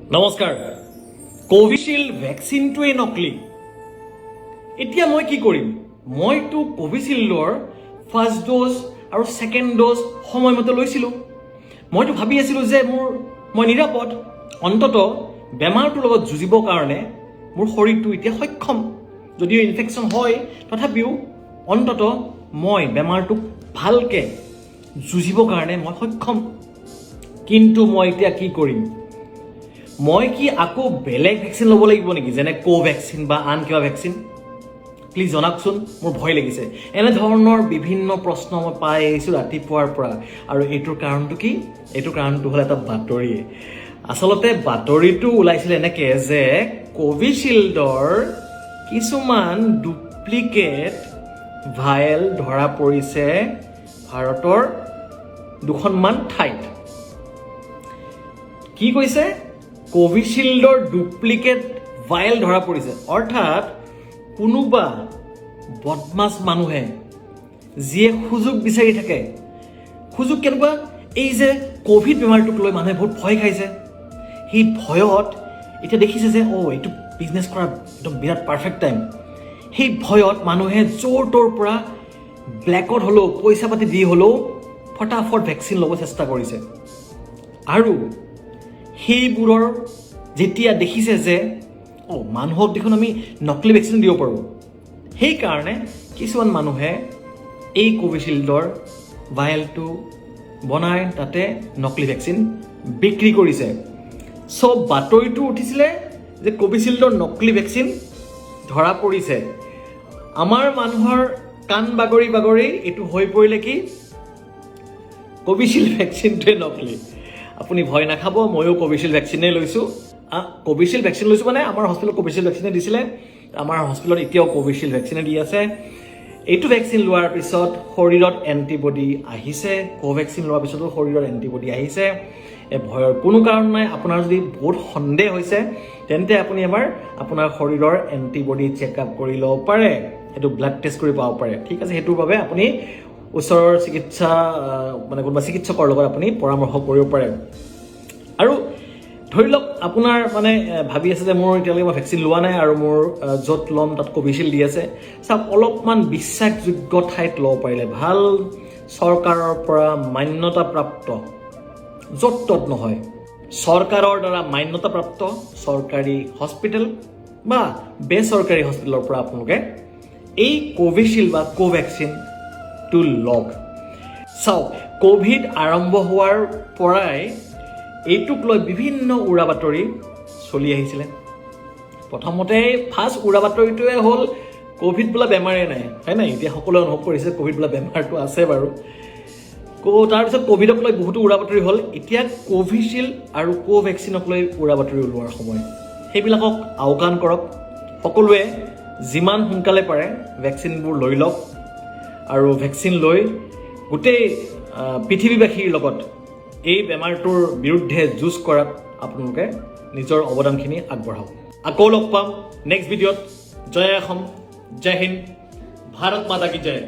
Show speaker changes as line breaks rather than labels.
নমস্কাৰ কোভিশিল্ড ভ্যাকচিনটোৱে নকলি এতিয়া মই কি কৰিম মইতো কোভিশিল্ডৰ ফাৰ্স্ট ডোজ আৰু সেকেন্ড ডোজ সময়মতে লৈছিলো মইতো ভাবি আছিলো যে মই নিৰাপদ অন্তত বেমাৰটোৰ লগত যুঁজিবৰ কাৰণে মোৰ শৰীৰটো এতিয়া সক্ষম যদিও ইনফেকশন হয় তথাপিও অন্তত মই বেমাৰটোক ভালকে যুঁজিবৰ কাৰণে মই সক্ষম কিন্তু মই এতিয়া কি কৰিম মই কি আকৌ বেলেগ ভ্যাকচিন ল'ব লাগিব নেকি যেনে কোভ্যাক্সিন বা আন কিবা ভ্যাকচিন প্লিজ জনাকচোন মোৰ ভয় লাগিছে এনে ধৰণৰ বিভিন্ন প্ৰশ্ন মই পাই আহিছো ৰাতিপুৱাৰ পৰা আৰু এইটোৰ কাৰণটো কি এইটোৰ কাৰণটো হ'ল এটা বাতৰি আসলতে বাতৰিটো ওলাইছিল এনেকে যে কোভিশিল্ডৰ কিছুমান ডুপ্লিকেট ভাইল ধৰা পৰিছে ভাৰতৰ দুখনমান ঠাইত কি কৈছে কোভিশিল্ডৰ ডুপ্লিকেট ভাইল ধৰা পৰিছে অৰ্থাৎ কোনোবা বদমাছ মানুহে যিয়ে সুযোগ বিচাৰি থাকে সুযোগ কেনেকুৱা এই যে কোভিড বেমাৰটোক লৈ মানুহে বহুত ভয় খাইছে সেই ভয়ত এতিয়া দেখিছে যে এইটো বিজনেছ কৰা একদম বিৰাট পাৰফেক্ট টাইম সেই ভয়ত মানুহে জোৰ তৰ পৰা ব্লেকত হ'লেও পইচা পাতি দি হ'লেও ফটাফট ভ্যাকচিন ল'ব চেষ্টা কৰিছে আৰু সেইবোৰৰ যেতিয়া দেখিছে যে মানুহক দেখোন আমি নকলি ভ্যাকচিন দিব পাৰোঁ সেইকাৰণে কিছুমান মানুহে এই কোভিশিল্ডৰ ভাইলটো বনাই তাতে নকলি ভ্যাকচিন বিক্ৰী কৰিছে সব বাতৰিটো উঠিছিলে যে কোভিশিল্ডৰ নকলি ভ্যাকচিন ধৰা পৰিছে আমাৰ মানুহৰ কাণ বাগৰি এইটো হৈ পৰিলে কি কোভিশিল্ড ভ্যাকচিনটোৱে নকলি আপুনি ভয় নাখাব ময়ো কোভিশিল্ড ভ্যাকচিনে লৈছো কোভিশিল্ড ভ্যাকচিন লৈছো মানে আমাৰ হস্পিটেলত কোভিশিল্ড ভ্যাকচিনে দিছিলে আমাৰ হস্পিটেলত এতিয়াও কোভিশিল্ড ভ্যাকচিনে দি আছে এইটো ভ্যাকচিন লোৱাৰ পিছত শৰীৰত এন্টিবডি আহিছে কোভ্যাক্সিন লোৱাৰ পিছতো শৰীৰত এন্টিবডি আহিছে ভয়ৰ কোনো কাৰণ নাই আপোনাৰ যদি বহুত সন্দেহ হৈছে তেন্তে আপুনি এবাৰ আপোনাৰ শৰীৰৰ এন্টিবডি চেকআপ কৰি ল'ব পাৰে সেইটো ব্লাড টেষ্ট কৰি পাব পাৰে ঠিক আছে হেতুৰ বাবে আপুনি ওচৰৰ চিকিৎসা মানে কোনোবা চিকিৎসকৰ লগত আপুনি পৰামৰ্শ কৰিব পাৰে আৰু ধৰি লওক আপোনাৰ মানে ভাবি আছে যে মোৰ এতিয়ালৈকে মই ভ্যাকচিন লোৱা নাই আৰু মোৰ য'ত ল'ম তাত কোভিশিল্ড দি আছে চাওক অলপমান বিশ্বাসযোগ্য ঠাইত ল'ব পাৰিলে ভাল চৰকাৰৰ পৰা মান্যতাপ্ৰাপ্ত য'ত ত'ত নহয় চৰকাৰৰ দ্বাৰা মান্যতাপ্ৰাপ্ত চৰকাৰী হস্পিটেল বা বেচৰকাৰী হস্পিটেলৰ পৰা আপোনালোকে এই কোভিশিল্ড বা কোভ্যাক্সিনটো লওক চাওক কোভিড আৰম্ভ হোৱাৰ পৰাই এইটোক লৈ বিভিন্ন উৰা বাতৰি চলি আহিছিলে প্ৰথমতে ফাৰ্ষ্ট উৰা বাতৰিটোৱে হ'ল কোভিড বোলা বেমাৰেই নাই হয় নাই এতিয়া সকলোৱে অনুভৱ কৰিছে কোভিড বোলা বেমাৰটো আছে বাৰু তাৰপিছত কোভিডক লৈ বহুতো উৰা বাতৰি হ'ল এতিয়া কোভিশিল্ড আৰু কোভ্যাক্সিনক লৈ উৰা বাতৰি ওলোৱাৰ সময় সেইবিলাকক আওকাণ কৰক সকলোৱে যিমান সোনকালে পাৰে ভ্যাকচিনবোৰ লৈ লওক আৰু ভ্যাকচিন লৈ গোটেই পৃথিৱীবাসীৰ লগত এই বেমাৰটোৰ বিৰুদ্ধে যুঁজ কৰাত আপোনালোকে নিজৰ অৱদানখিনি আগবঢ়াওক আকৌ লগ পাম নেক্সট ভিডিঅ'ত জয় অসম জয় হিন্দ ভাৰত মাতা কি জয়